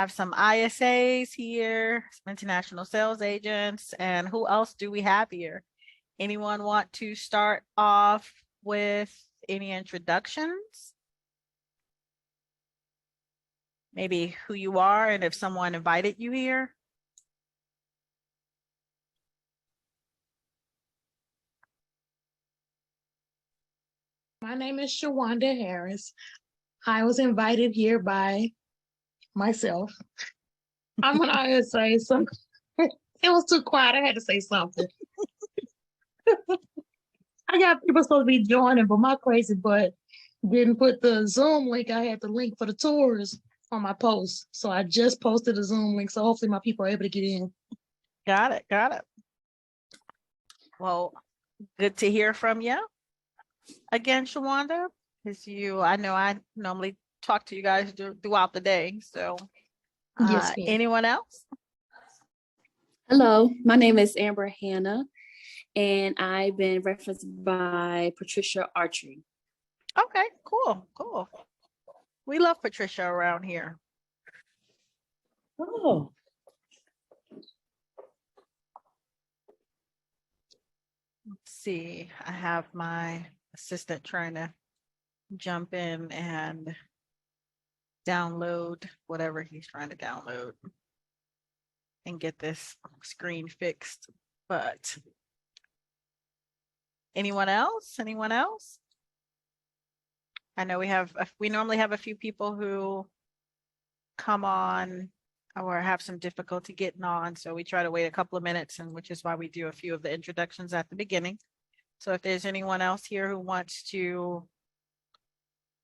have some ISAs here, some international sales agents, and who else do we have here? Anyone want to start off with any introductions? Maybe who you are and if someone invited you here. My name is Shawanda Harris. I was invited here by myself. I'm gonna say something. It was too quiet. I had to say something. I got people supposed to be joining, but my crazy butt didn't put the Zoom link. I had the link for the tours on my post. So I just posted a Zoom link. So hopefully my people are able to get in. Got it. Got it. Well, good to hear from you again, Shawanda. Because I know I normally talk to you guys throughout the day. So Yes, ma'am. anyone else? Hello, my name is Amber Hannah, and I've been referenced by Patricia Archery. Okay, cool, cool. We love Patricia around here. Oh. Let's see, I have my assistant trying to jump in and download whatever he's trying to download and get this screen fixed. But anyone else? Anyone else? I know we normally have a few people who come on or have some difficulty getting on. So we try to wait a couple of minutes, and which is why we do a few of the introductions at the beginning. So if there's anyone else here who wants to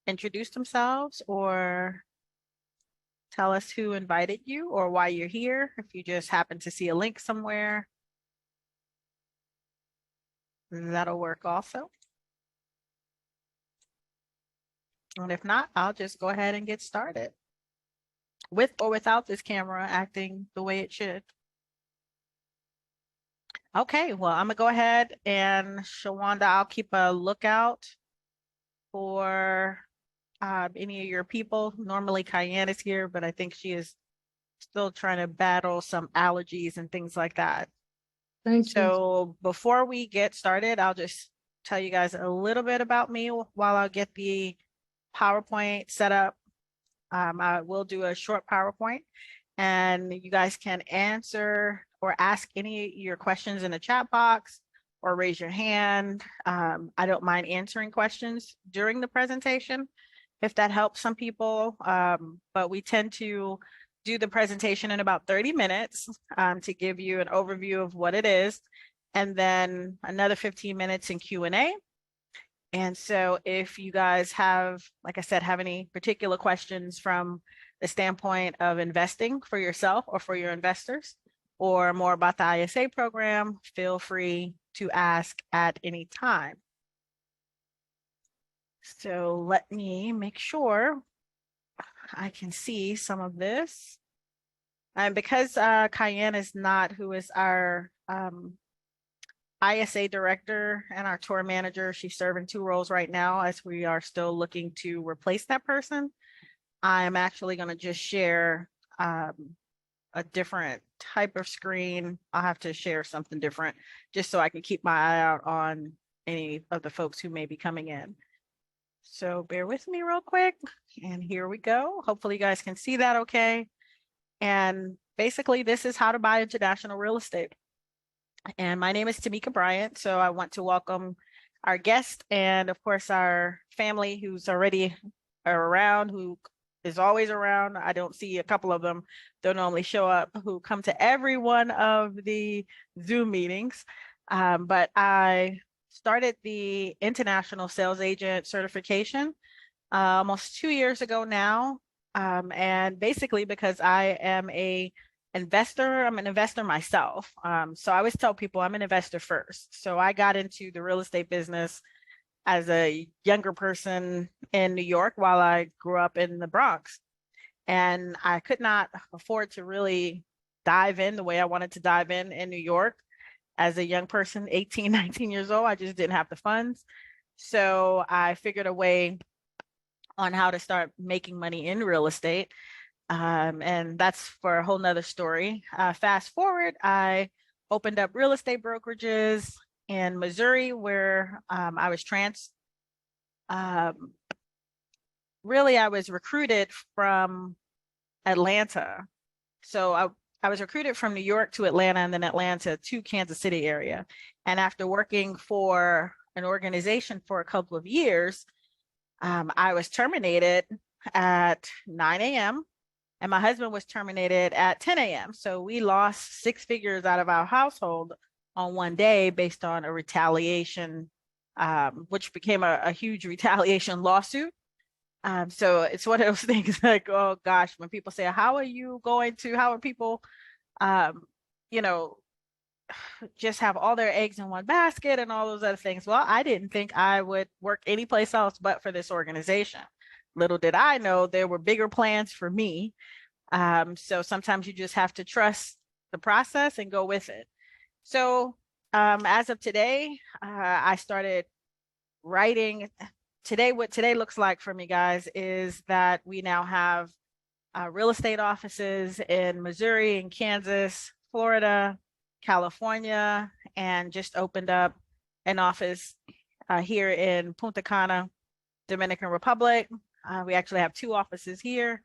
introduce themselves or tell us who invited you or why you're here, if you just happen to see a link somewhere, that'll work also. And if not, I'll just go ahead and get started with or without this camera acting the way it should. Okay, well, I'm gonna go ahead and Shawanda, I'll keep a lookout for any of your people. Normally Cayenne is here, but I think she is still trying to battle some allergies and things like that. Thank you. So before we get started, I'll just tell you guys a little bit about me while I get the PowerPoint set up. I will do a short PowerPoint and you guys can answer or ask any of your questions in the chat box or raise your hand. I don't mind answering questions during the presentation if that helps some people, but we tend to do the presentation in about 30 minutes to give you an overview of what it is, and then another 15 minutes in Q&A. And so if you guys have, like I said, have any particular questions from the standpoint of investing for yourself or for your investors, or more about the ISA program, feel free to ask at any time. So let me make sure I can see some of this. And because Cayenne is not, who is our ISA director and our tour manager, she's serving two roles right now as we are still looking to replace that person. I'm actually going to just share a different type of screen. I'll have to share something different just so I can keep my eye out on any of the folks who may be coming in. So bear with me real quick. And here we go. Hopefully you guys can see that okay. And basically this is how to buy international real estate. And my name is Tamika Bryant. So I want to welcome our guest and of course our family who's already around, who is always around. I don't see a couple of them, don't normally show up, who come to every one of the Zoom meetings. But I started the international sales agent certification almost 2 years ago now. And basically because I am I'm an investor myself. So I always tell people I'm an investor first. So I got into the real estate business as a younger person in New York while I grew up in the Bronx. And I could not afford to really dive in the way I wanted to dive in New York as a young person, 18, 19 years old. I just didn't have the funds. So I figured a way on how to start making money in real estate. And that's for a whole nother story. Fast forward, I opened up real estate brokerages in Missouri where I was um, really, I was recruited from Atlanta. So I was recruited from New York to Atlanta and then Atlanta to Kansas City area. And after working for an organization for a couple of years, I was terminated at 9 a.m. and my husband was terminated at 10 a.m. So we lost 6 figures out of our household on one day based on a retaliation, which became a huge retaliation lawsuit. So it's one of those things like, oh gosh, when people say, how are people, um, you know, just have all their eggs in one basket and all those other things. Well, I didn't think I would work anyplace else but for this organization. Little did I know there were bigger plans for me. So sometimes you just have to trust the process and go with it. So as of today, I started writing. Today, what today looks like for me, guys, is that we now have real estate offices in Missouri and Kansas, Florida, California, and just opened up an office here in Punta Cana, Dominican Republic. We actually have 2 offices here.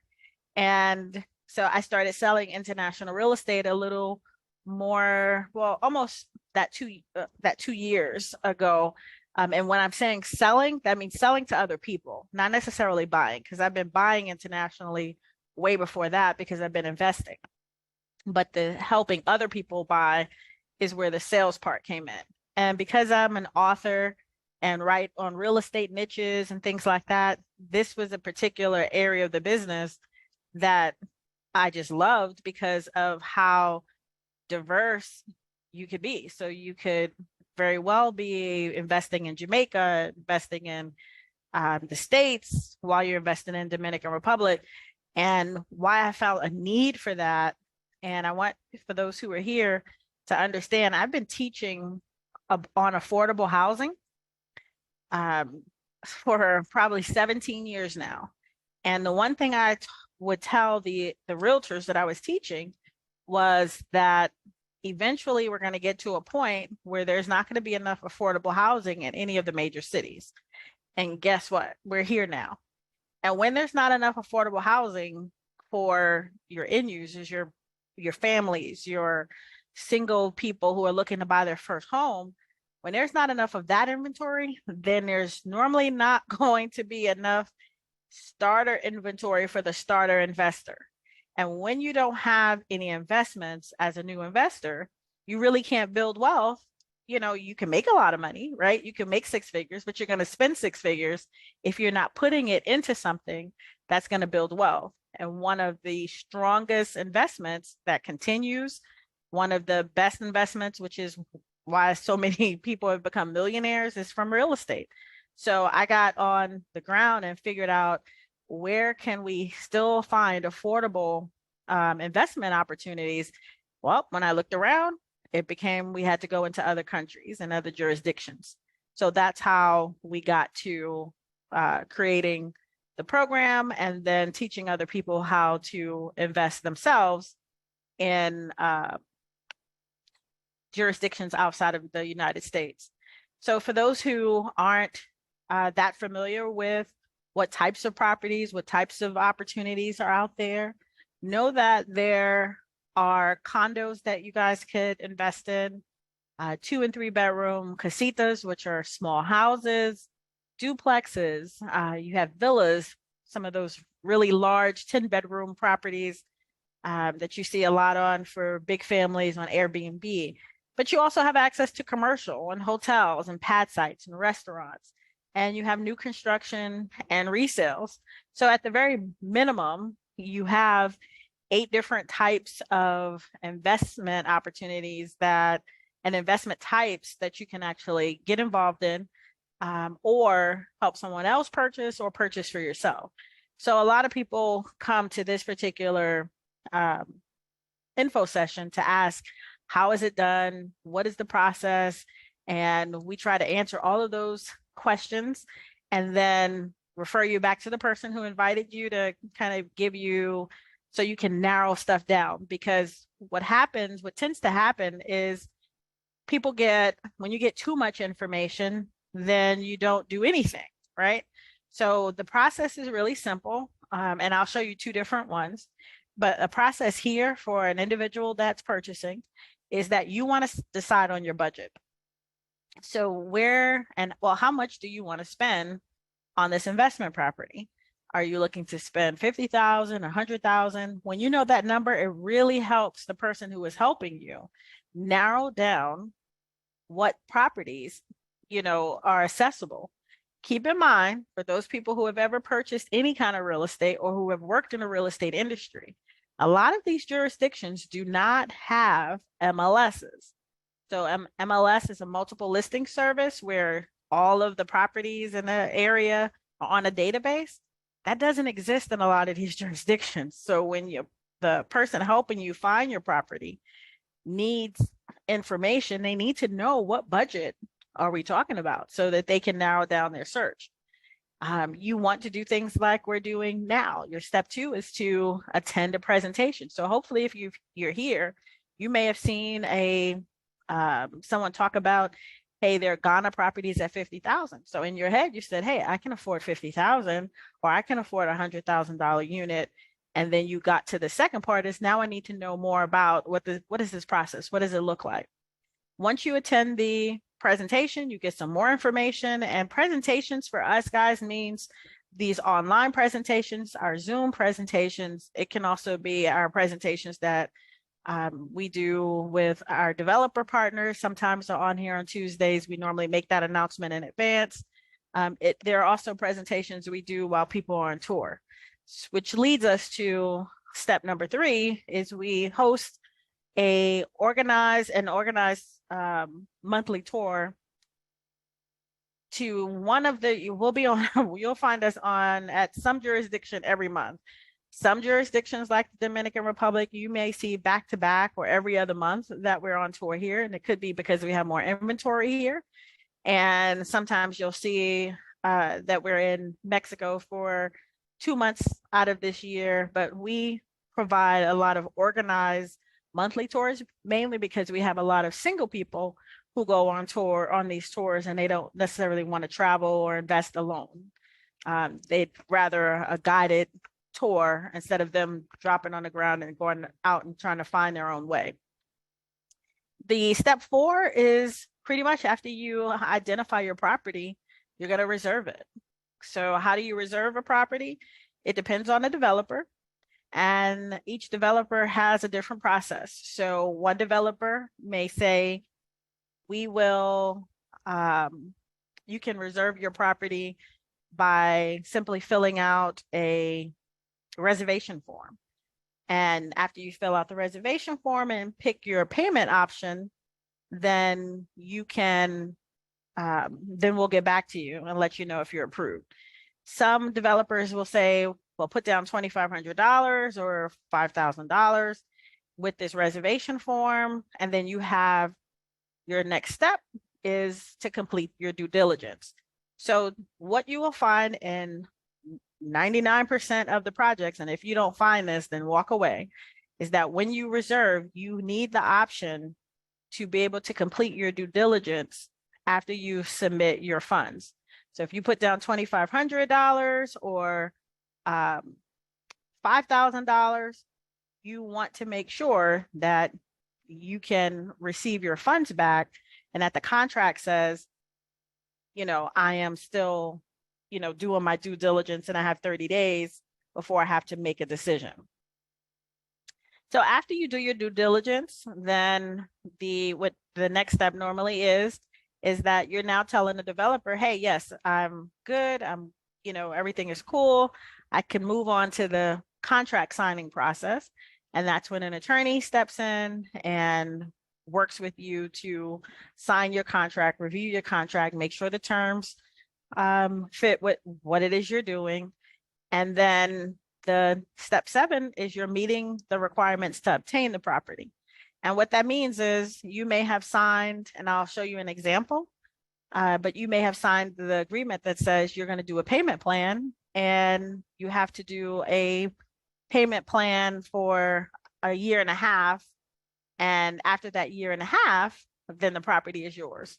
And so I started selling international real estate a little more, well, almost that 2 years ago. And when I'm saying selling, that means selling to other people, not necessarily buying, because I've been buying internationally way before that because I've been investing. But the helping other people buy is where the sales part came in. And because I'm an author and write on real estate niches and things like that, this was a particular area of the business that I just loved because of how diverse you could be. So you could very well be investing in Jamaica, investing in the States while you're investing in Dominican Republic. And why I felt a need for that. And I want for those who are here to understand, I've been teaching on affordable housing for probably 17 years now. And the one thing I would tell the realtors that I was teaching was that eventually we're going to get to a point where there's not going to be enough affordable housing in any of the major cities. And guess what? We're here now. And when there's not enough affordable housing for your end users, your families, your single people who are looking to buy their first home, when there's not enough of that inventory, then there's normally not going to be enough starter inventory for the starter investor. And when you don't have any investments as a new investor, you really can't build wealth. You can make a lot of money, right? You can make 6 figures, but you're going to spend 6 figures if you're not putting it into something that's going to build wealth. And one of the strongest investments that continues, one of the best investments, which is why so many people have become millionaires, is from real estate. So I got on the ground and figured out where can we still find affordable investment opportunities. Well, when I looked around, it became we had to go into other countries and other jurisdictions. So that's how we got to creating the program and then teaching other people how to invest themselves in jurisdictions outside of the United States. So for those who aren't that familiar with what types of properties, what types of opportunities are out there, know that there are condos that you guys could invest in, 2 and 3 bedroom casitas, which are small houses, duplexes, you have villas, some of those really large 10-bedroom properties that you see a lot on for big families on Airbnb. But you also have access to commercial and hotels and pad sites and restaurants. And you have new construction and resales. So at the very minimum, you have 8 different types of investment opportunities and investment types that you can actually get involved in or help someone else purchase or purchase for yourself. So a lot of people come to this particular info session to ask, how is it done? What is the process? And we try to answer all of those questions and then refer you back to the person who invited you to kind of give you so you can narrow stuff down. Because what tends to happen is people when you get too much information, then you don't do anything, right? So the process is really simple, and I'll show you two different ones. But a process here for an individual that's purchasing is that you want to decide on your budget. So how much do you want to spend on this investment property? Are you looking to spend 50,000, 100,000? When you know that number, it really helps the person who is helping you narrow down what properties, are accessible. Keep in mind, for those people who have ever purchased any kind of real estate or who have worked in the real estate industry, a lot of these jurisdictions do not have MLSs. So MLS is a multiple listing service where all of the properties in the area are on a database. That doesn't exist in a lot of these jurisdictions. So when the person helping you find your property needs information, they need to know what budget are we talking about so that they can narrow down their search. You want to do things like we're doing now. Your step 2 is to attend a presentation. So hopefully if you're here, you may have seen someone talk about, hey, there are Ghana properties at 50,000. So in your head, you said, hey, I can afford 50,000, or I can afford $100,000 unit. And then you got to the second part is, now I need to know more about what is this process? What does it look like? Once you attend the presentation, you get some more information. And presentations for us guys means these online presentations, our Zoom presentations. It can also be our presentations that we do with our developer partners. Sometimes they're on here on Tuesdays. We normally make that announcement in advance. There are also presentations we do while people are on tour, which leads us to step number 3 is we host a organized monthly tour to one of you'll find us at some jurisdiction every month. Some jurisdictions like the Dominican Republic, you may see back to back or every other month that we're on tour here. And it could be because we have more inventory here. And sometimes you'll see that we're in Mexico for 2 months out of this year, but we provide a lot of organized monthly tours, mainly because we have a lot of single people who go on these tours, and they don't necessarily want to travel or invest alone. They'd rather a guided tour instead of them dropping on the ground and going out and trying to find their own way. The step 4 is pretty much after you identify your property, you're going to reserve it. So how do you reserve a property? It depends on the developer, and each developer has a different process. So one developer may say, you can reserve your property by simply filling out a reservation form. And after you fill out the reservation form and pick your payment option, then you can, then we'll get back to you and let you know if you're approved. Some developers will say, well, put down $2,500 or $5,000 with this reservation form. And then you have your next step is to complete your due diligence. So what you will find in 99% of the projects, and if you don't find this, then walk away, is that when you reserve, you need the option to be able to complete your due diligence after you submit your funds. So if you put down $2,500 or $5,000, you want to make sure that you can receive your funds back and that the contract says, I am still, doing my due diligence and I have 30 days before I have to make a decision. So after you do your due diligence, then what the next step normally is that you're now telling the developer, hey, yes, I'm good. Everything is cool. I can move on to the contract signing process. And that's when an attorney steps in and works with you to sign your contract, review your contract, make sure the terms fit with what it is you're doing. And then the step 7 is you're meeting the requirements to obtain the property. And what that means is you may have signed, and I'll show you an example, but you may have signed the agreement that says you're going to do a payment plan and you have to do a payment plan for a year and a half. And after that year and a half, then the property is yours.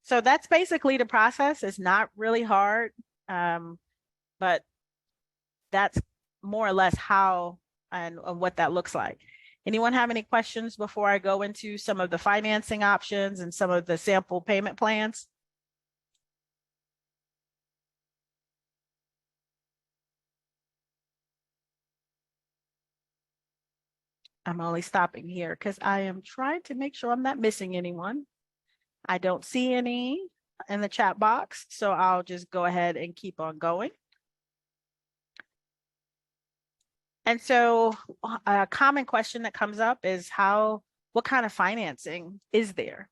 So that's basically the process. It's not really hard, but that's more or less how and what that looks like. Anyone have any questions before I go into some of the financing options and some of the sample payment plans? I'm only stopping here because I am trying to make sure I'm not missing anyone. I don't see any in the chat box, so I'll just go ahead and keep on going. And so a common question that comes up is what kind of financing is there?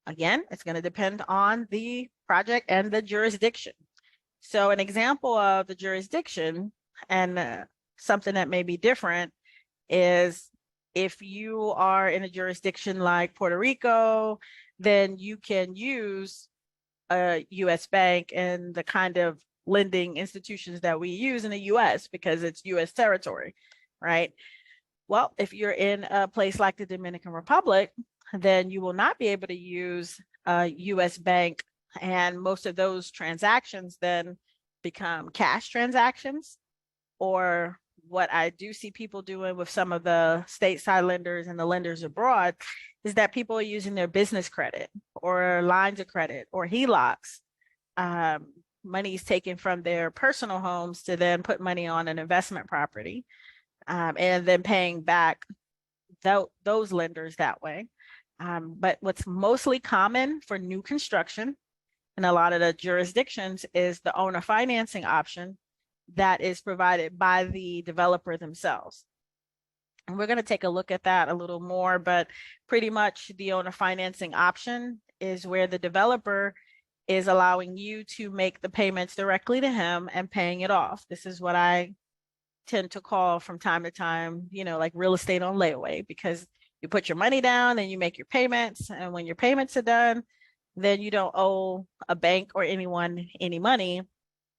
Again, it's going to depend on the project and the jurisdiction. So an example of the jurisdiction and something that may be different is if you are in a jurisdiction like Puerto Rico, then you can use a US bank and the kind of lending institutions that we use in the US because it's US territory, right? Well, if you're in a place like the Dominican Republic, then you will not be able to use a US bank, and most of those transactions then become cash transactions. Or what I do see people doing with some of the stateside lenders and the lenders abroad is that people are using their business credit or lines of credit or HELOCs. Money is taken from their personal homes to then put money on an investment property, and then paying back those lenders that way. But what's mostly common for new construction in a lot of the jurisdictions is the owner financing option that is provided by the developer themselves. And we're going to take a look at that a little more, but pretty much the owner financing option is where the developer is allowing you to make the payments directly to him and paying it off. This is what I tend to call from time to time, like real estate on layaway, because you put your money down and you make your payments. And when your payments are done, then you don't owe a bank or anyone any money.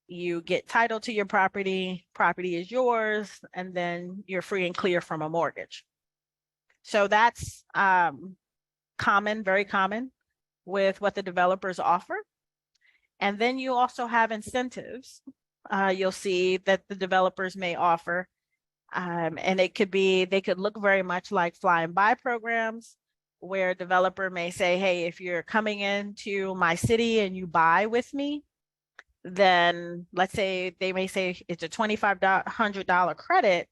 You get title to your property is yours, and then you're free and clear from a mortgage. So that's common, very common with what the developers offer. And then you also have incentives. You'll see that the developers may offer, and they could look very much like fly and buy programs, where a developer may say, hey, if you're coming into my city and you buy with me, then let's say they may say it's a $2,500 credit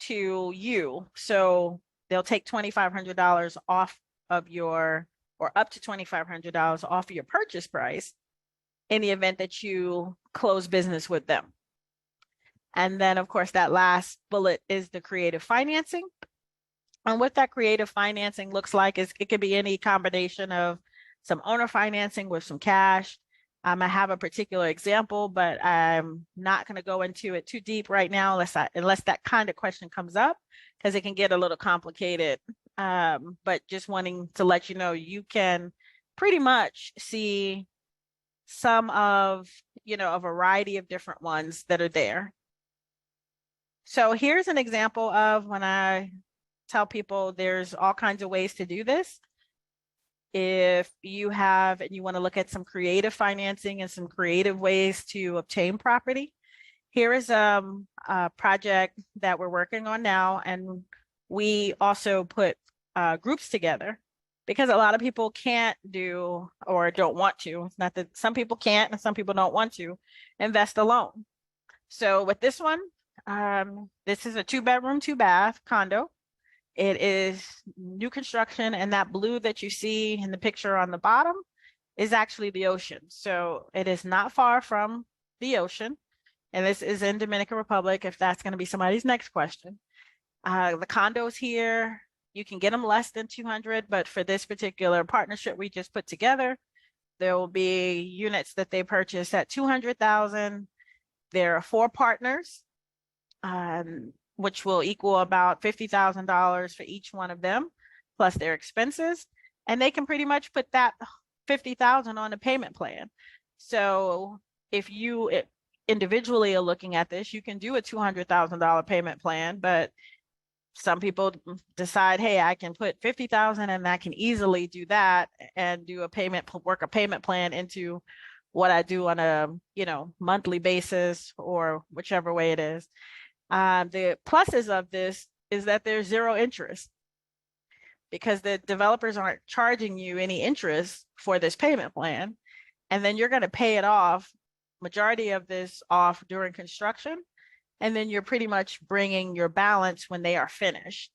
to you. So they'll take $2,500 off of or up to $2,500 off of your purchase price in the event that you close business with them. And then, of course, that last bullet is the creative financing. And what that creative financing looks like is it could be any combination of some owner financing with some cash. I have a particular example, but I'm not going to go into it too deep right now unless that kind of question comes up, because it can get a little complicated. But just wanting to let you know, you can pretty much see some of, a variety of different ones that are there. So here's an example of when I tell people there's all kinds of ways to do this. If you have and you want to look at some creative financing and some creative ways to obtain property, here is a project that we're working on now. And we also put groups together because a lot of people can't do or don't want to. It's not that some people can't and some people don't want to invest alone. So with this one, this is a 2-bedroom, 2-bath condo. It is new construction, and that blue that you see in the picture on the bottom is actually the ocean. So it is not far from the ocean, and this is in Dominican Republic, if that's going to be somebody's next question. The condos here, you can get them less than 200, but for this particular partnership we just put together, there will be units that they purchase at 200,000. There are 4 partners, which will equal about $50,000 for each one of them, plus their expenses. And they can pretty much put that $50,000 on a payment plan. So if individually are looking at this, you can do a $200,000 payment plan, but some people decide, hey, I can put 50,000 and I can easily do that and do a work a payment plan into what I do on a, monthly basis or whichever way it is. The pluses of this is that there's zero interest because the developers aren't charging you any interest for this payment plan. And then you're going to pay it off, majority of this off during construction. And then you're pretty much bringing your balance when they are finished.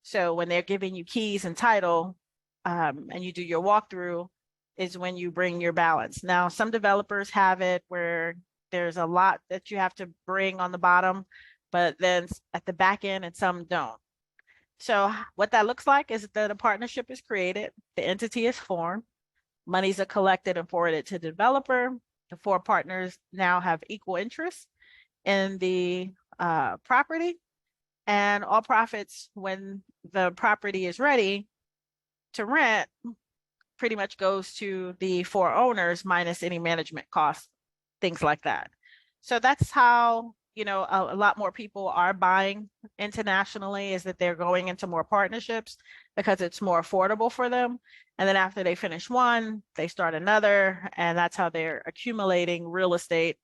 So when they're giving you keys and title, and you do your walkthrough, is when you bring your balance. Now, some developers have it where there's a lot that you have to bring on the bottom, but then at the back end, and some don't. So what that looks like is that a partnership is created, the entity is formed, monies are collected and forwarded to the developer. The four partners now have equal interest in the property, and all profits when the property is ready to rent pretty much goes to the four owners minus any management costs, things like that. So that's how, a lot more people are buying internationally, is that they're going into more partnerships because it's more affordable for them. And then after they finish one, they start another, and that's how they're accumulating real estate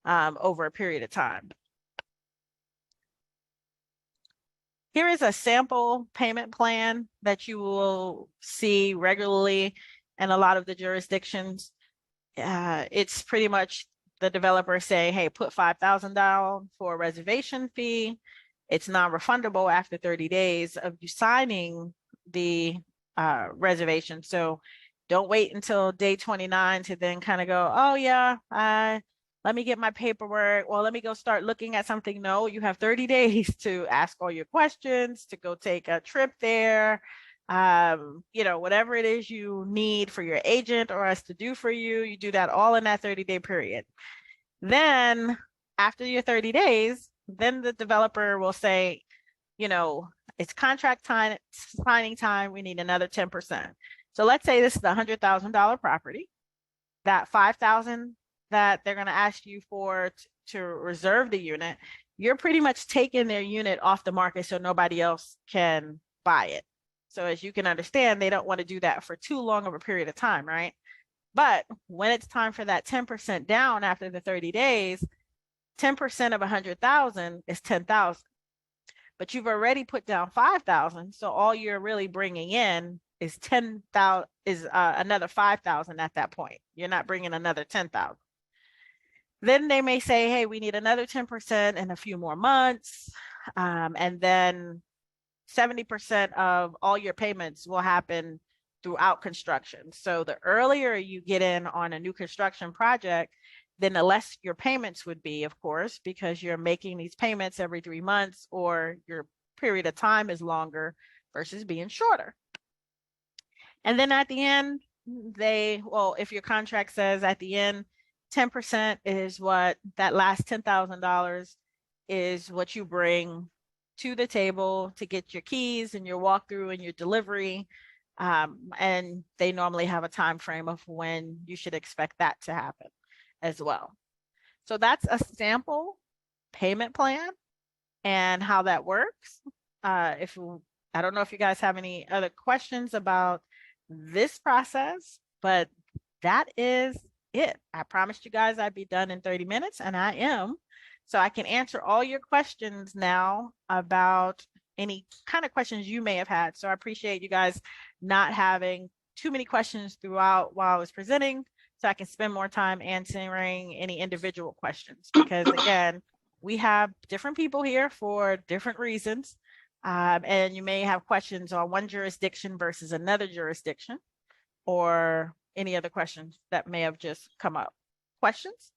over a period of time. Here is a sample payment plan that you will see regularly in a lot of the jurisdictions. It's pretty much the developer saying, hey, put $5,000 down for a reservation fee. It's non-refundable after 30 days of you signing the reservation. So don't wait until day 29 to then kind of go, oh yeah, let me get my paperwork. Well, let me go start looking at something. No, you have 30 days to ask all your questions, to go take a trip there. Whatever it is you need for your agent or us to do for you, you do that all in that 30-day period. Then after your 30 days, then the developer will say, it's contract time, signing time, we need another 10%. So let's say this is a $100,000 property. That 5,000 that they're going to ask you for to reserve the unit, you're pretty much taking their unit off the market so nobody else can buy it. So as you can understand, they don't want to do that for too long of a period of time, right? But when it's time for that 10% down after the 30 days, 10% of 100,000 is 10,000. But you've already put down 5,000, so all you're really bringing in is 10,000, is another 5,000 at that point. You're not bringing another 10,000. Then they may say, hey, we need another 10% in a few more months, and then 70% of all your payments will happen throughout construction. So the earlier you get in on a new construction project, then the less your payments would be, of course, because you're making these payments every 3 months, or your period of time is longer versus being shorter. And then at the end, if your contract says at the end, 10% is what that last $10,000 is what you bring to the table to get your keys and your walkthrough and your delivery. And they normally have a time frame of when you should expect that to happen as well. So that's a sample payment plan and how that works. I don't know if you guys have any other questions about this process, but that is it. I promised you guys I'd be done in 30 minutes, and I am. So I can answer all your questions now about any kind of questions you may have had. So I appreciate you guys not having too many questions throughout while I was presenting, so I can spend more time answering any individual questions. Because again, we have different people here for different reasons. And you may have questions on one jurisdiction versus another jurisdiction, or any other questions that may have just come up. Questions?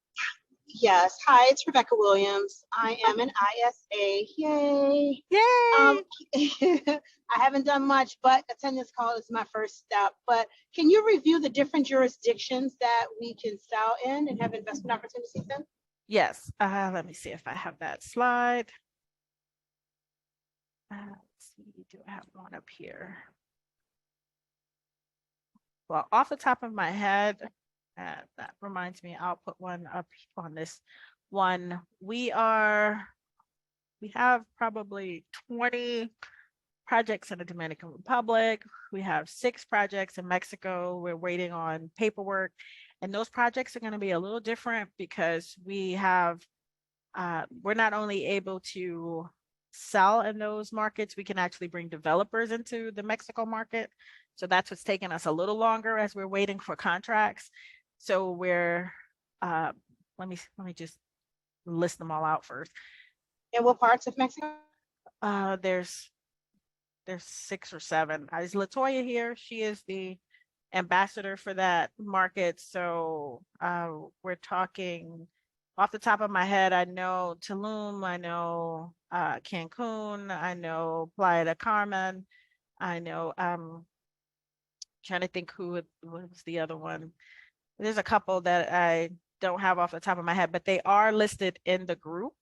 Yes. Hi, it's Rebecca Williams. I am an ISA. Yay. Yay! I haven't done much, but attendance call is my first step. But can you review the different jurisdictions that we can sell in and have investment opportunities in? Yes. Let me see if I have that slide. Let's see, do I have one up here? Well, off the top of my head, that reminds me, I'll put one up on this one. We have probably 20 projects in the Dominican Republic. We have 6 projects in Mexico. We're waiting on paperwork. And those projects are going to be a little different because we're not only able to sell in those markets, we can actually bring developers into the Mexico market. So that's what's taking us a little longer as we're waiting for contracts. So let me just list them all out first. And what parts of Mexico? There's 6 or 7. Is Latoya here? She is the ambassador for that market. So we're talking off the top of my head. I know Tulum, I know Cancun, I know Playa del Carmen, I know trying to think what was the other one. There's a couple that I don't have off the top of my head, but they are listed in the group.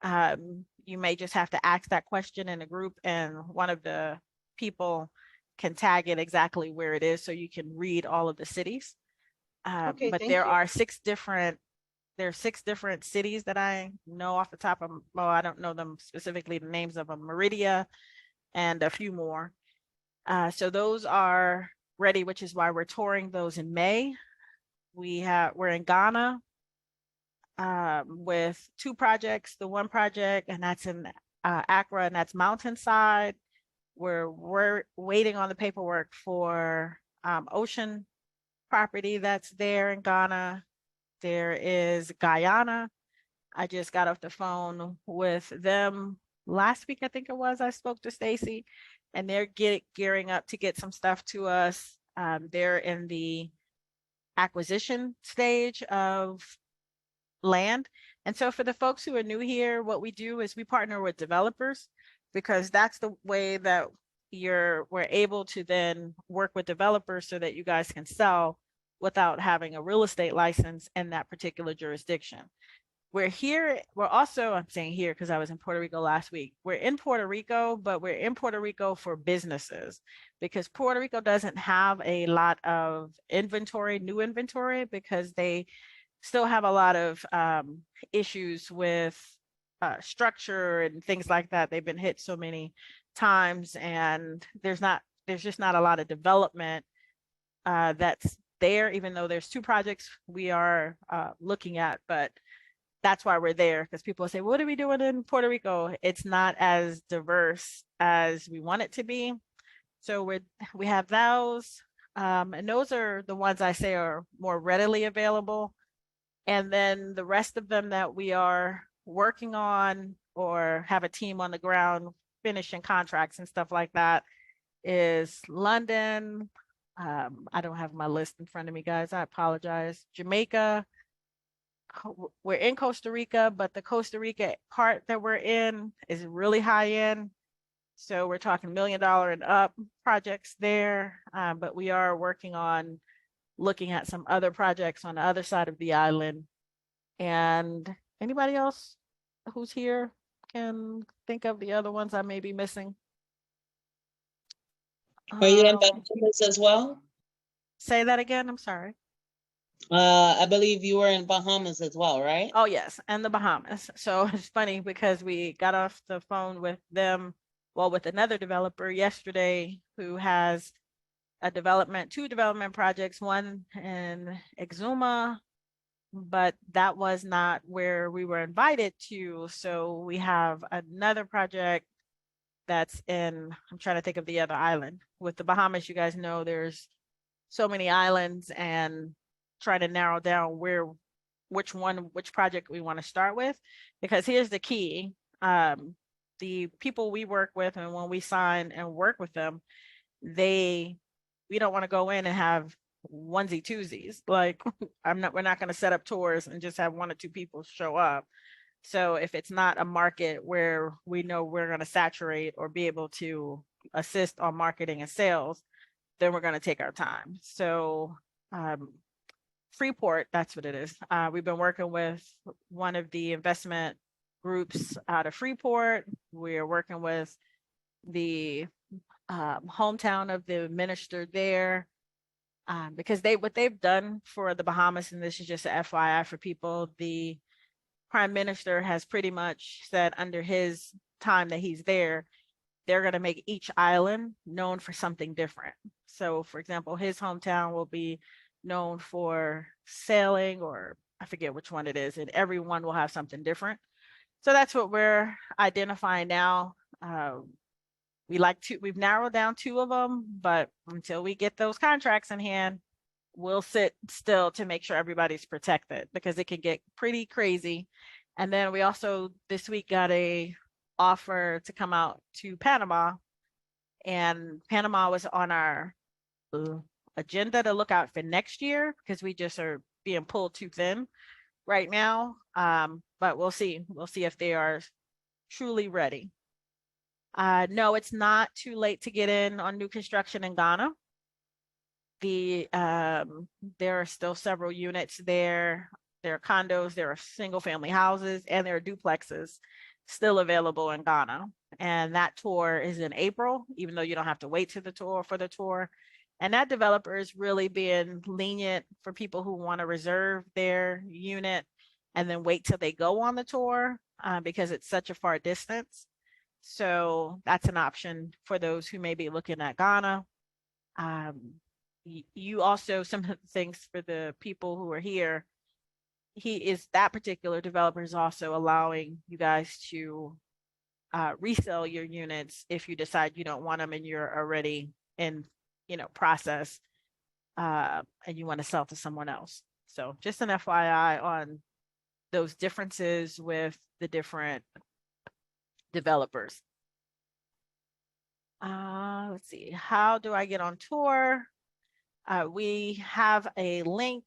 You may just have to ask that question in a group, and one of the people can tag it exactly where it is so you can read all of the cities. Okay, But thank there you. are 6 different cities that I know off the top of, well, I don't know them specifically, the names of them, Meridia and a few more. So those are ready, which is why we're touring those in May. We're in Ghana with 2 projects. The one project, and that's in Accra, and that's Mountainside. We're waiting on the paperwork for ocean property that's there in Ghana. There is Guyana. I just got off the phone with them last week, I think it was. I spoke to Stacy, and they're gearing up to get some stuff to us. They're in the acquisition stage of land. And so for the folks who are new here, what we do is we partner with developers, because that's the way that we're able to then work with developers so that you guys can sell without having a real estate license in that particular jurisdiction. I'm saying here because I was in Puerto Rico last week. We're in Puerto Rico, but we're in Puerto Rico for businesses, because Puerto Rico doesn't have a lot of new inventory, because they still have a lot of issues with structure and things like that. They've been hit so many times, and there's just not a lot of development that's there, even though there's 2 projects we are looking at. But that's why we're there, because people say, what are we doing in Puerto Rico? It's not as diverse as we want it to be. So we have those, and those are the ones I say are more readily available. And then the rest of them that we are working on or have a team on the ground finishing contracts and stuff like that is London. I don't have my list in front of me, guys. I apologize. Jamaica. We're in Costa Rica, but the Costa Rica part that we're in is really high end. So we're talking $1 million and up projects there. But we are working on looking at some other projects on the other side of the island. And anybody else who's here can think of the other ones I may be missing? Are you in Bahamas as well? Say that again. I'm sorry. I believe you were in Bahamas as well, right? Oh, yes, and the Bahamas. So it's funny because we got off the phone with them, with another developer yesterday who has 2 development projects, one in Exuma, but that was not where we were invited to. So we have another project that's I'm trying to think of the other island. With the Bahamas, you guys know there's so many islands, and trying to narrow down which project we want to start with. Because here's the key. The people we work with, and when we sign and work with them, we don't want to go in and have onesie twosies. Like we're not going to set up tours and just have 1 or 2 people show up. So if it's not a market where we know we're going to saturate or be able to assist on marketing and sales, then we're going to take our time. So Freeport, that's what it is. We've been working with one of the investment groups out of Freeport. We're working with the hometown of the minister there, because what they've done for the Bahamas, and this is just an FYI for people, the Prime Minister has pretty much said under his time that he's there, they're going to make each island known for something different. So, for example, his hometown will be known for sailing, or I forget which one it is, and everyone will have something different. So that's what we're identifying now. We've narrowed down 2 of them, but until we get those contracts in hand, we'll sit still to make sure everybody's protected, because it can get pretty crazy. And then we also this week got a offer to come out to Panama, and Panama was on our agenda to look out for next year, because we just are being pulled too thin right now. But we'll see. We'll see if they are truly ready. No, it's not too late to get in on new construction in Ghana. There are still several units there. There are condos, there are single family houses, and there are duplexes still available in Ghana. And that tour is in April, even though you don't have to wait to the tour for the tour. And that developer is really being lenient for people who want to reserve their unit and then wait till they go on the tour, because it's such a far distance. So that's an option for those who may be looking at Ghana. You also, some of the things for the people who are here, that particular developer is also allowing you guys to resell your units if you decide you don't want them and you're already in, process, and you want to sell to someone else. So just an FYI on those differences with the different developers. Let's see, how do I get on tour? We have a link.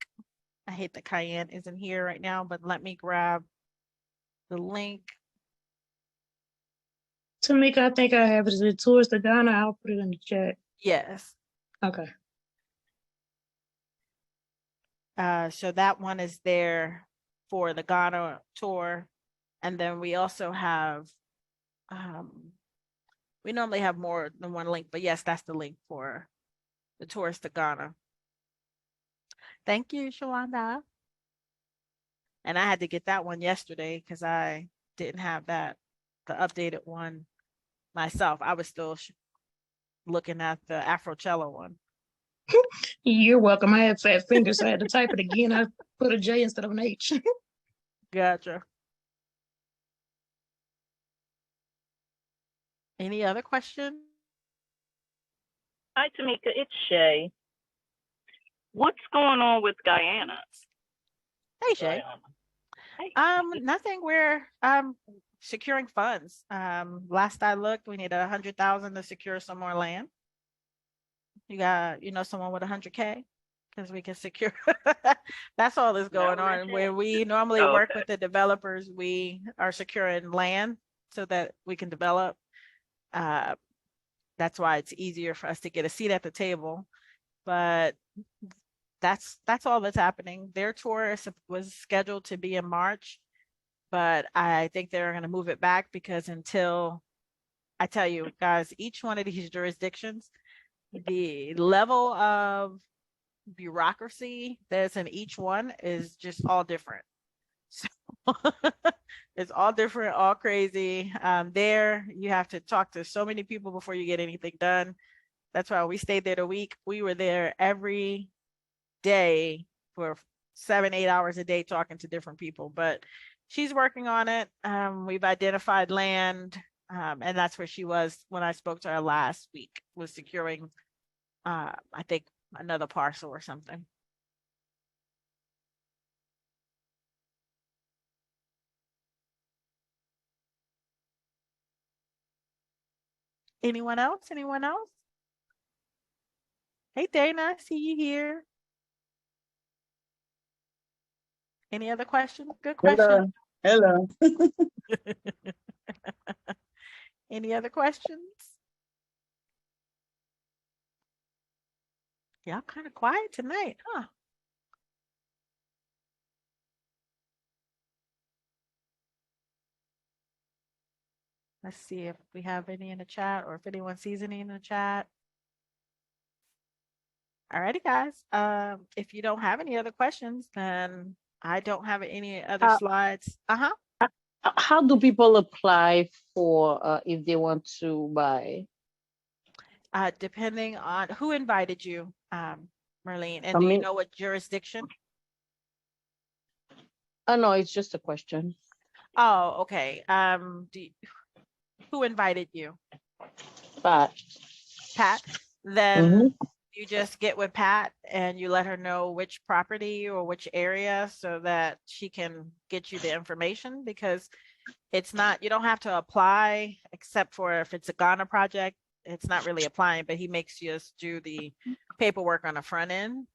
I hate that Cayenne isn't here right now, but let me grab the link. Tamika, I think I have it. Is it tours to Ghana? I'll put it in the chat. Yes. Okay. So that one is there for the Ghana tour. And then we also have, we normally have more than one link, but yes, that's the link for the tours to Ghana. Thank you, Shawanda. And I had to get that one yesterday because I didn't have the updated one myself. I was still looking at the Afrocello one. You're welcome. I had fat fingers, so I had to type it again. I put a J instead of an H. Gotcha. Any other questions? Hi, Tamika. It's Shay. What's going on with Guyana? Hey, Shay. Nothing. We're securing funds. Last I looked, we need 100,000 to secure some more land. You got, someone with 100K, because we can secure. That's all that's going on. Where we normally work with the developers, we are securing land so that we can develop. That's why it's easier for us to get a seat at the table. But that's all that's happening. Their tour was scheduled to be in March, but I think they're going to move it back, because until, I tell you guys, each one of these jurisdictions, the level of bureaucracy that's in each one is just all different. So it's all different, all crazy. There, you have to talk to so many people before you get anything done. That's why we stayed there the week. We were there every day for 7-8 hours a day talking to different people, but she's working on it. We've identified land, and that's where she was when I spoke to her last week, was securing, I think, another parcel or something. Anyone else? Anyone else? Hey, Dana, I see you here. Any other questions? Good question. Hello. Any other questions? Y'all kind of quiet tonight, huh? Let's see if we have any in the chat, or if anyone sees any in the chat. Alrighty, guys. If you don't have any other questions, then I don't have any other How, slides. Uh-huh. how do people apply for if they want to buy? Depending on who invited you, Marlene, and I do you mean, know what jurisdiction? oh no, it's just a question. Oh, okay. Who invited you? But Pat? Then mhm. you just get with Pat and you let her know which property or which area so that she can get you the information, because it's not, you don't have to apply except for if it's a Ghana project. It's not really applying, but he makes you just do the paperwork on the front end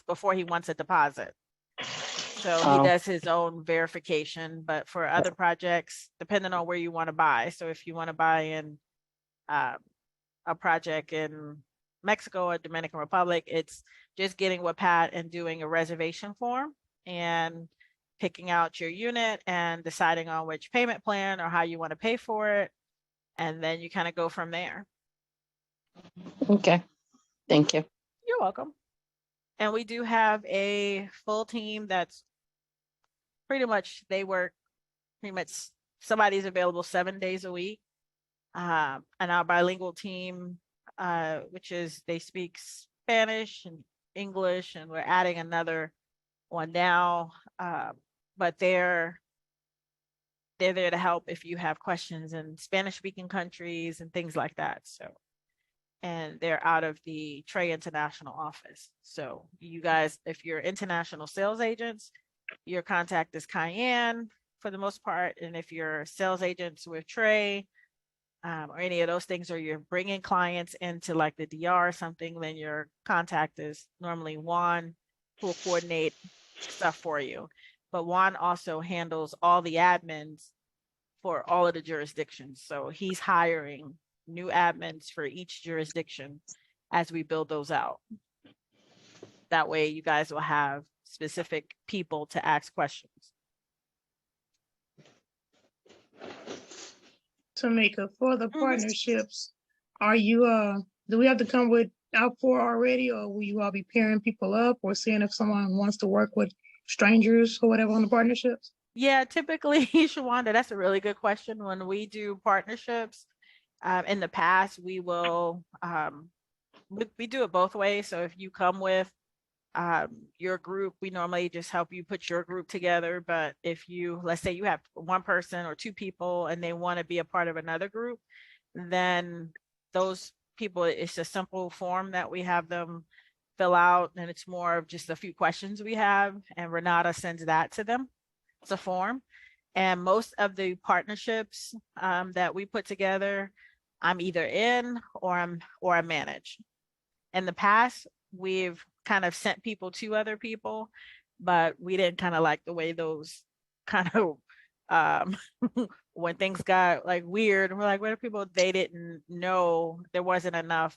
before he wants a deposit. So he Oh, does his own verification, but for other projects, depending on where you want to buy. So if you want to buy in uh, a project in Mexico or Dominican Republic, it's just getting with Pat and doing a reservation form and picking out your unit and deciding on which payment plan or how you want to pay for it. And then you kind of go from there. okay. Thank you. You're welcome. And we do have a full team that's pretty much, they work pretty much, somebody's available 7 days a week. And our bilingual team, which is they speak Spanish and English, and we're adding another one now. But they're there to help if you have questions in Spanish speaking countries and things like that. So, and they're out of the Trey International office. So you guys, if you're international sales agents, your contact is Cayenne for the most part. And if you're sales agents with Trey, or any of those things, or you're bringing clients into like the DR or something, then your contact is normally Juan, who will coordinate stuff for you. But Juan also handles all the admins for all of the jurisdictions. So he's hiring new admins for each jurisdiction as we build those out. That way you guys will have specific people to ask questions. Tamika, for the Mhm. partnerships, are you, do we have to come with Outpour already, or will you all be pairing people up or seeing if someone wants to work with strangers or whatever on the partnerships? Yeah, typically, Shawanda, that's a really good question. When we do partnerships, in the past, we will, we do it both ways. So if you come with your group, we normally just help you put your group together. But if you, let's say you have one person or two people and they want to be a part of another group, then those people, it's a simple form that we have them fill out, and it's more of just a few questions we have, and Renata sends that to them. It's a form. And most of the partnerships that we put together, I'm either in or I manage. In the past, we've kind of sent people to other people, but we didn't kind of like the way those kind of when things got like weird, we're like, what are people, they didn't know, there wasn't enough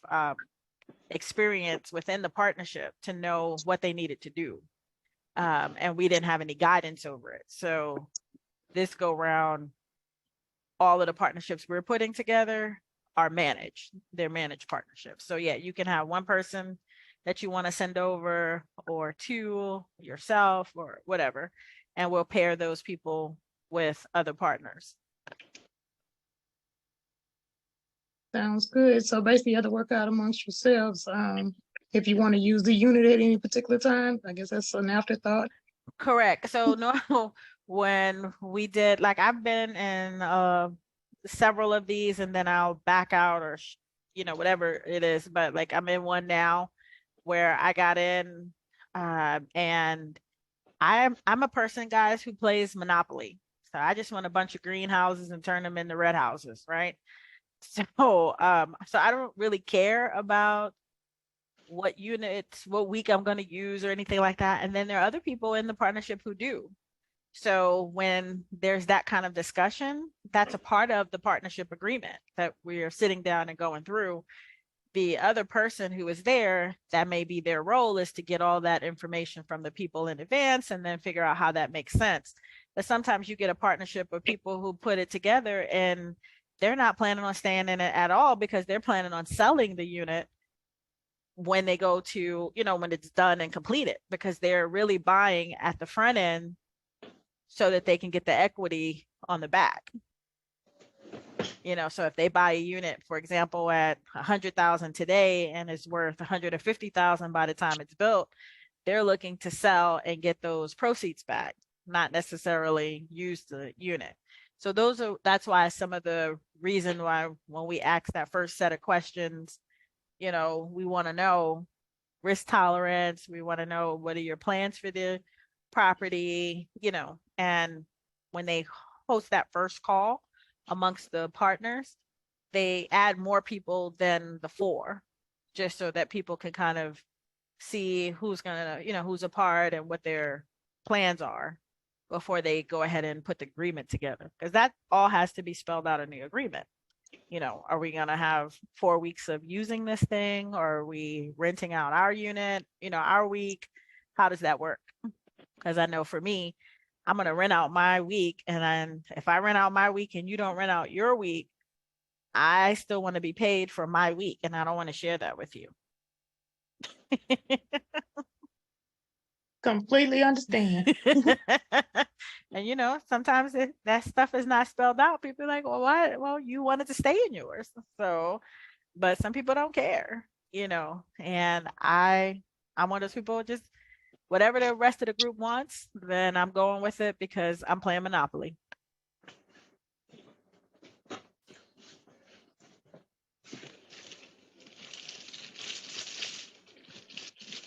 experience within the partnership to know what they needed to do. And we didn't have any guidance over it. So this go round, all of the partnerships we're putting together are managed. They're managed partnerships. So yeah, you can have one person that you want to send over, or two yourself, or whatever, and we'll pair those people with other partners. Sounds good. So basically you have to work out amongst yourselves. If you want to use the unit at any particular time, I guess that's an afterthought. Correct. So no, when we did, like I've been in several of these, and then I'll back out, or whatever it is, but like I'm in one now where I got in, and I'm a person, guys, who plays Monopoly. So I just want a bunch of greenhouses and turn them into red houses, right? So so I don't really care about what units, what week I'm going to use or anything like that. And then there are other people in the partnership who do. So when there's that kind of discussion, that's a part of the partnership agreement that we are sitting down and going through. The other person who is there, that may be their role, is to get all that information from the people in advance and then figure out how that makes sense. But sometimes you get a partnership with people who put it together and they're not planning on staying in it at all because they're planning on selling the unit when they go to, when it's done and completed, because they're really buying at the front end so that they can get the equity on the back. So if they buy a unit, for example, at 100,000 today and it's worth 150,000 by the time it's built, they're looking to sell and get those proceeds back, not necessarily use the unit. So that's why some of the reason why when we ask that first set of questions, we want to know risk tolerance. We want to know what are your plans for the property, and when they host that first call amongst the partners, they add more people than the 4, just so that people can kind of see who's who's a part and what their plans are before they go ahead and put the agreement together. Because that all has to be spelled out in the agreement. Are we going to have 4 weeks of using this thing, or are we renting out our unit, our week? How does that work? Because I know for me, I'm going to rent out my week. And then if I rent out my week and you don't rent out your week, I still want to be paid for my week, and I don't want to share that with you. Completely understand. And sometimes that stuff is not spelled out. People are like, well, why? Well, you wanted to stay in yours. So, but some people don't care, and I'm one of those people, just whatever the rest of the group wants, then I'm going with it because I'm playing Monopoly.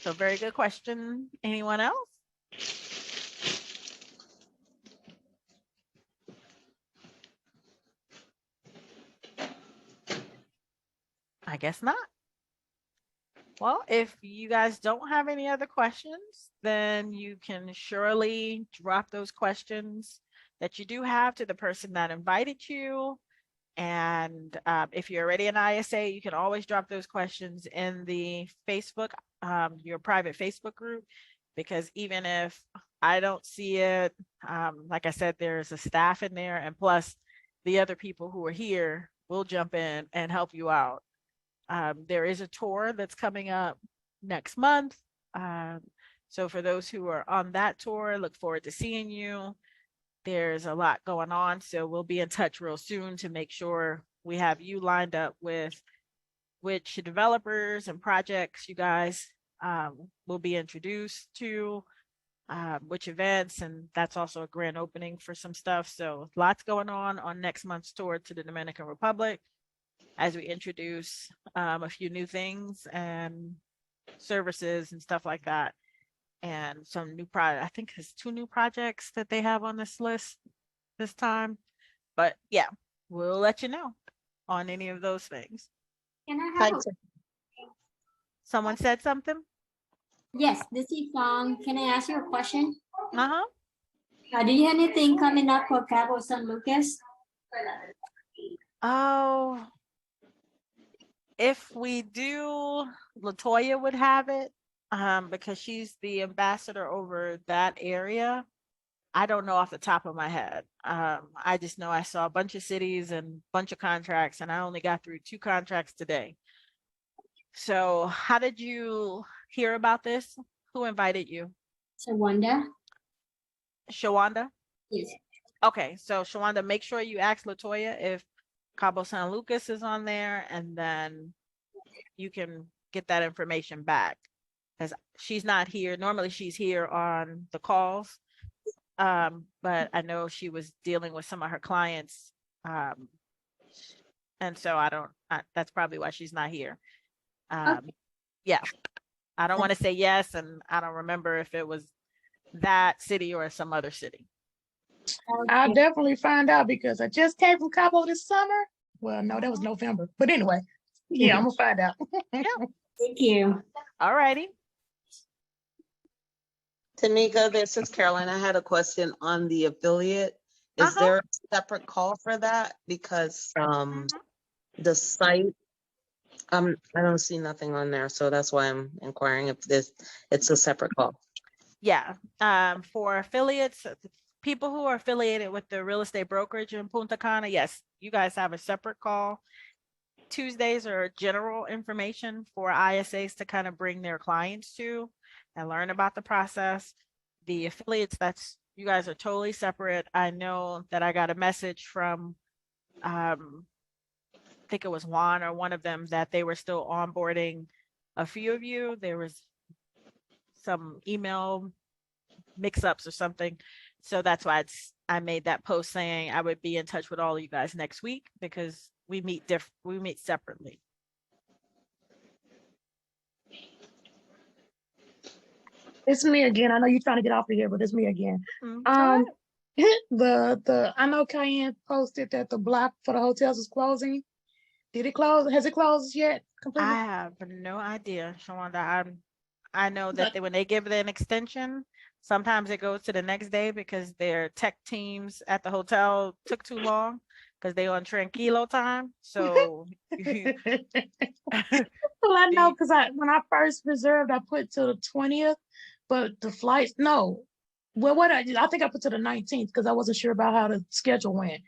So very good question. Anyone else? I guess not. Well, if you guys don't have any other questions, then you can surely drop those questions that you do have to the person that invited you. And if you're already an ISA, you can always drop those questions in the Facebook, your private Facebook group, because even if I don't see it, like I said, there's a staff in there, and plus the other people who are here will jump in and help you out. There is a tour that's coming up next month. So for those who are on that tour, look forward to seeing you. There's a lot going on, so we'll be in touch real soon to make sure we have you lined up with which developers and projects you guys will be introduced to, which events, and that's also a grand opening for some stuff. So lots going on next month's tour to the Dominican Republic as we introduce a few new things and services and stuff like that. And some new project. I think there's 2 new projects that they have on this list this time. But yeah, we'll let you know on any of those things. Can I Hi, have Someone said something? yes, this is can I ask you a question? Uh-huh. Do you have anything coming up for Cabo San Lucas? Oh, if we do, Latoya would have it, because she's the ambassador over that area. I don't know off the top of my head. I just know I saw a bunch of cities and a bunch of contracts, and I only got through 2 contracts today. So how did you hear about this? Who invited you? Shawanda? Shawanda? Yes. Okay, so Shawanda, make sure you ask Latoya if Cabo San Lucas is on there, and then you can get that information back, because she's not here. Normally she's here on the calls, but I know she was dealing with some of her clients, and so that's probably why she's not here. Yeah, I don't want to say yes, and I don't remember if it was that city or some other city. I'll definitely find out because I just came from Cabo this summer. Well, no, that was November. But anyway, yeah, I'm gonna find out. Thank you. All righty. Tamika, this is Caroline. I had a question on the affiliate. Is there a separate call for that? Because the site, I don't see nothing on there, so that's why I'm inquiring if it's a separate call. Yeah, for affiliates, people who are affiliated with the real estate brokerage in Punta Cana, yes, you guys have a separate call. Tuesdays are general information for ISAs to kind of bring their clients to and learn about the process. The affiliates, you guys are totally separate. I know that I got a message from, I think it was Juan or one of them, that they were still onboarding a few of you. There was some email mix-ups or something. So that's why I made that post saying I would be in touch with all of you guys next week, because we meet separately. It's me again. I know you're trying to get off of here, but it's me again. Go Um, ahead. I know Cayenne posted that the block for the hotels is closing. Did it close? Has it closed yet? Completely? I have no idea, Shawanda. I know that when they give it an extension, sometimes it goes to the next day because their tech teams at the hotel took too long because they on tranquilo time. So Well, I know because when I first reserved, I put to the 20th, but the flights, no. Well, what I think I put to the 19th because I wasn't sure about how the schedule went.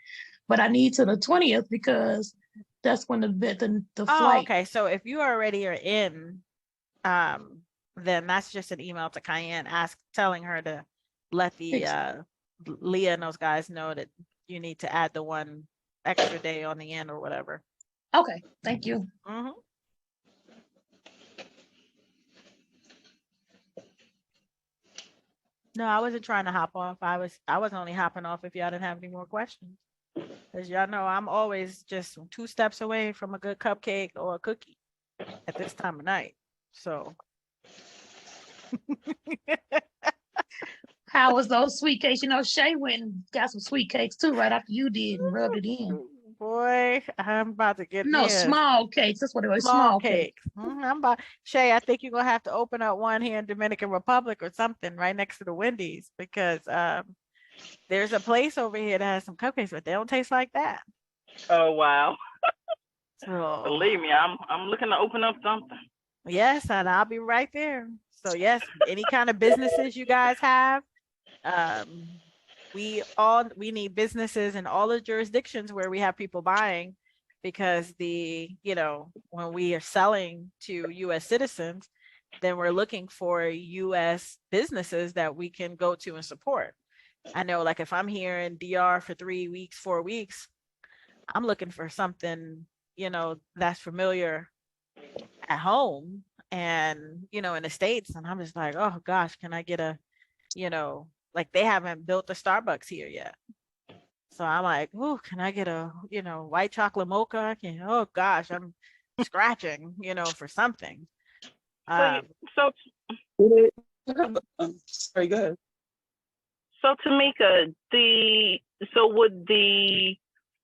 But I need to the 20th because that's when the Oh, flight. okay. So if you already are in, then that's just an email to Cayenne telling her to let the Leah and those guys know that you need to add the one extra day on the end or whatever. Okay, thank you. Mhm. No, I wasn't trying to hop off. I was only hopping off if y'all didn't have any more questions. Because y'all know I'm always just 2 steps away from a good cupcake or a cookie at this time of night. So How was those sweet cakes? You know, Shay went and got some sweet cakes too right after you did and rubbed it in. boy, I'm about to get No, me a small cakes. That's what it was. small Small cakes. cake. I'm about Shay, I think you're gonna have to open up one here in Dominican Republic or something right next to the Wendy's, because there's a place over here that has some cupcakes, but they don't taste like that. Oh wow. So Believe me, I'm looking to open up something. yes, and I'll be right there. So yes, any kind of businesses you guys have, we need businesses in all the jurisdictions where we have people buying, because when we are selling to US citizens, then we're looking for US businesses that we can go to and support. I know, like, if I'm here in DR for 3 weeks, 4 weeks, I'm looking for something, that's familiar at home and, in the States. And I'm just like, oh gosh, can I get like they haven't built a Starbucks here yet. So I'm like, oh, can I get a, white chocolate mocha? Oh gosh, I'm scratching, for something. So Sorry, go ahead. So Tamika,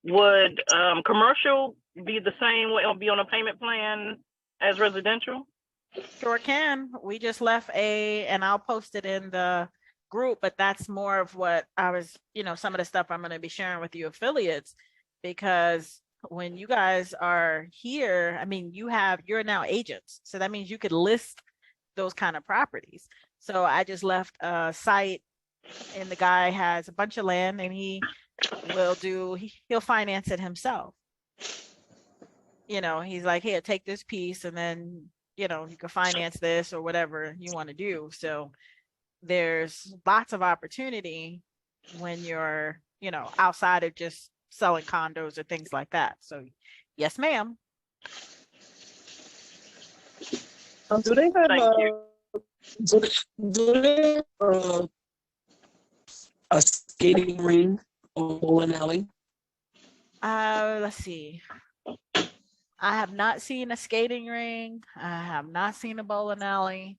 would commercial be the same way, or be on a payment plan as residential? Sure can. We just left and I'll post it in the group, but that's more of what I was, some of the stuff I'm going to be sharing with you affiliates, because when you guys are here, I mean, you're now agents. So that means you could list those kind of properties. So I just left a site, and the guy has a bunch of land, and he'll finance it himself. He's like, here, take this piece, and then, you can finance this or whatever you want to do. So there's lots of opportunity when you're, outside of just selling condos or things like that. So yes, ma'am. Do they have Thank you. do they have a skating ring or bowling alley? Let's see. I have not seen a skating ring. I have not seen a bowling alley.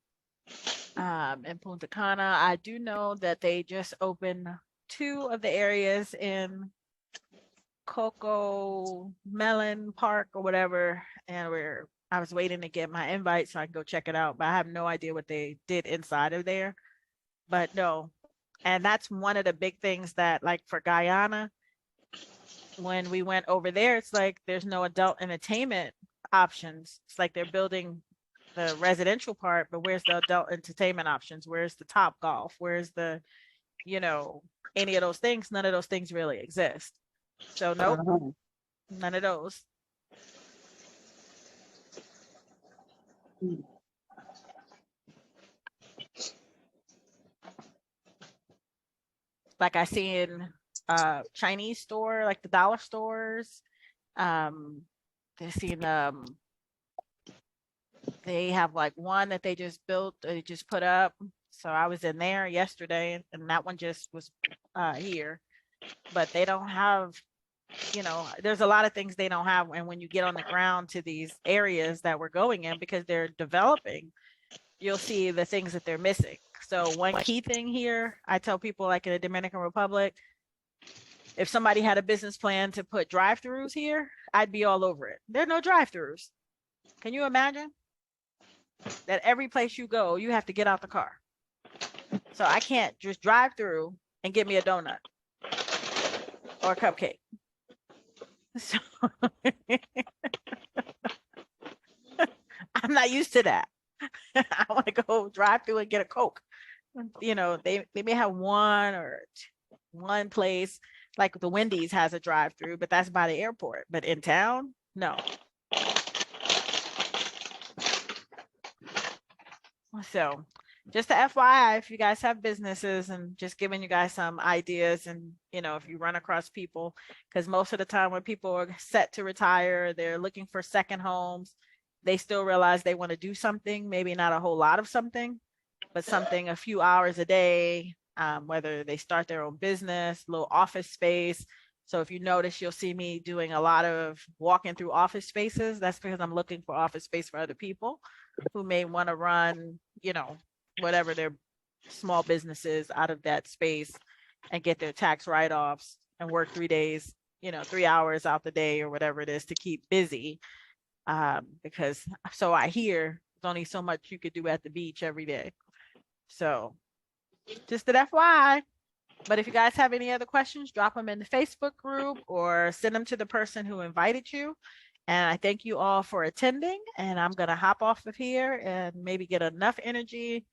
In Punta Cana, I do know that they just opened 2 of the areas in Coco Melon Park or whatever, and I was waiting to get my invite so I can go check it out, but I have no idea what they did inside of there. But no, and that's one of the big things that, like, for Guyana, when we went over there, it's like there's no adult entertainment options. It's like they're building the residential part, but where's the adult entertainment options? Where's the Top Golf? Where's the, any of those things? None of those things really exist. So nope, none of those. Like I see in Chinese store, like the dollar stores. They're seeing they have like one that they just built, they just put up. So I was in there yesterday and that one just was here. But they don't have, you know, there's a lot of things they don't have. And when you get on the ground to these areas that we're going in, because they're developing, you'll see the things that they're missing. So one key thing here, I tell people like in the Dominican Republic, if somebody had a business plan to put drive-throughs here, I'd be all over it. There are no drive-throughs. Can you imagine that every place you go, you have to get out the car? So I can't just drive through and get me a donut or a cupcake. So I'm not used to that. I want to go drive through and get a Coke. You know, they may have one place, like the Wendy's has a drive through, but that's by the airport. But in town, no. So just the FYI, if you guys have businesses, and just giving you guys some ideas, and you know, if you run across people, because most of the time when people are set to retire, they're looking for second homes, they still realize they want to do something, maybe not a whole lot of something, but something a few hours a day, whether they start their own business, little office space. So if you notice, you'll see me doing a lot of walking through office spaces. That's because I'm looking for office space for other people who may want to run, you know, whatever their small businesses out of that space and get their tax write-offs and work 3 days, you know, 3 hours out the day or whatever it is to keep busy. Because so I hear there's only so much you could do at the beach every day. So just an FYI. But if you guys have any other questions, drop them in the Facebook group or send them to the person who invited you. And I thank you all for attending, and I'm going to hop off of here and maybe get enough energy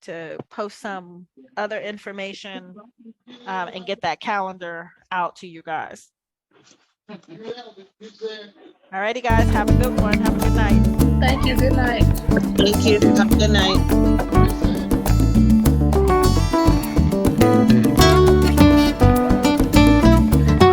to post some other information and get that calendar out to you guys. All righty, guys, have a good one. Have a good night. Thank you. Good night. Thank you. Have a good night.